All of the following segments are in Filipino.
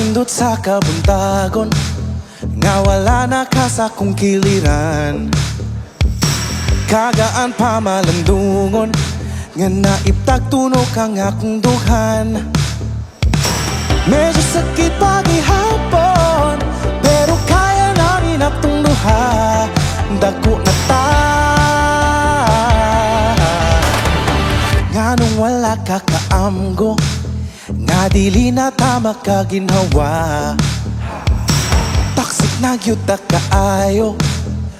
nindot sa kabuntagon, nga wala na ka sa kong kiliran. Kagaan pa malandungon, nga naiptag tunog ang akong dughan. Medyo sakit pagihapon, pero kaya namin atong duha. Dako na ta, nga nung wala ka kaamgo, nga dili na ta makaginhawa. Toxic na gyud ta kaayo,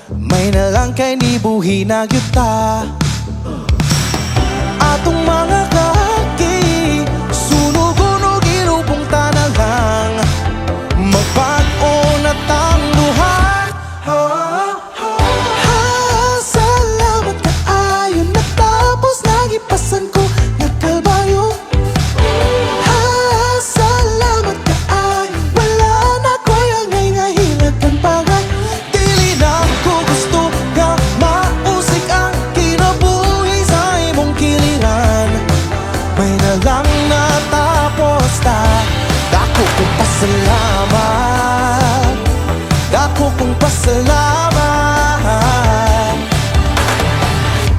may na lang kay nibuhi na gyud ta. Atong mga kaaki, sunog-unog ilubong ta na lang. Magpag-o na tang duha. Salamat kaayo, natapos nagipasan ko nga kalbaryo. Salamat kaayo, wala na ko yung ngahilag kang bagay. Dili na ko gusto nga mausik ang kinabuhi sa imong kiliran. May na lang natapos ta, dako kong pasalamat, dako kong pasalamat.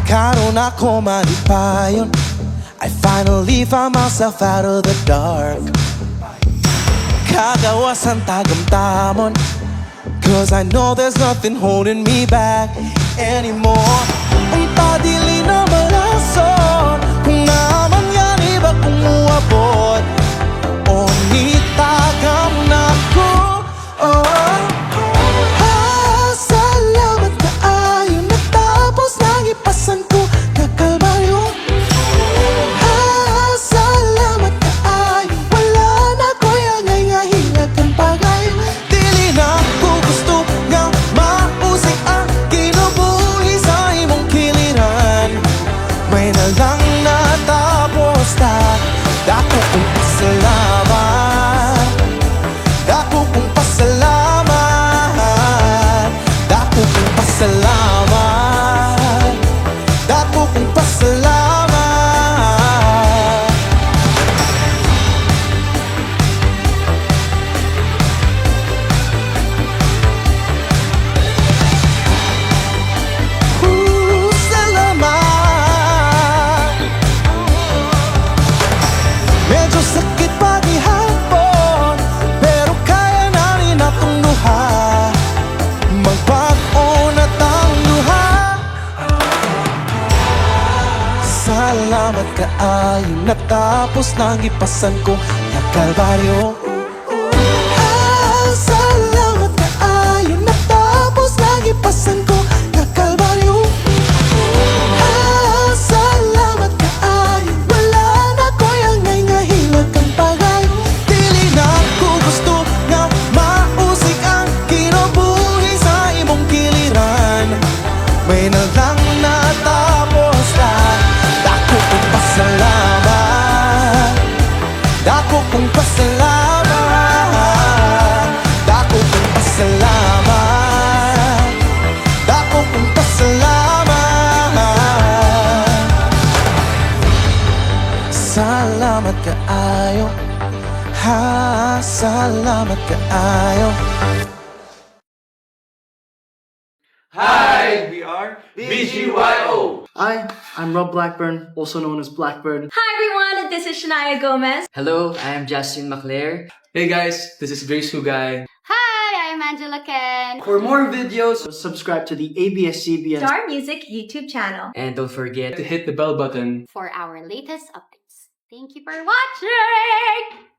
Karon ako malipayon, I finally found myself out of the dark. Kagawas ang tagamtamon, cause I know there's nothing holding me back anymore. Ang padili na malason, kung naman yan iba kung uabot, o nitagam na ko. Salamat kaayo, natapos nagipasan ko nga kalbaryo. Salamat kaayo, wala na ko yung ngahilag kang bagay. Dili na ko gusto nga mausik ang kinabuhi sa imong kiliran. May na lang natapos ta, dako kong pasalamat, dako kong pasalamat, dako kong pasalamat, dako kong pasalamat. Salamat. Medyo sakit pagihapon, pero kaya namin atong duha. Magpag-o na tang duha. Salamat kaayo, natapos nagipasan ko nga kalbaryo. Salamat kaayo, natapos nagipasan ko nga kalbaryo. Salamat kaayo, wala na ko yung ngahilag kang bagay. Dili na ko gusto nga mausik ang kinabuhi sa imong kiliran. May na lang natapos ta, dako kong pasalamat, dako kong pasalamat, dako kong pasalamat, dako kong pasalamat. Salamat kaayo, salamat kaayo. Hi, we are BGYO. Hi, I'm Rob Blackburn, also known as Blackbird. Hi everyone, this is Shania Gomez. Hello, I am Justin McClare. Hey guys, this is Grace Hugay. Hi, I'm Angela Ken. For more videos, subscribe to the ABS-CBN Star Music YouTube channel. And don't forget To hit the bell button. For our latest updates. Thank you for watching!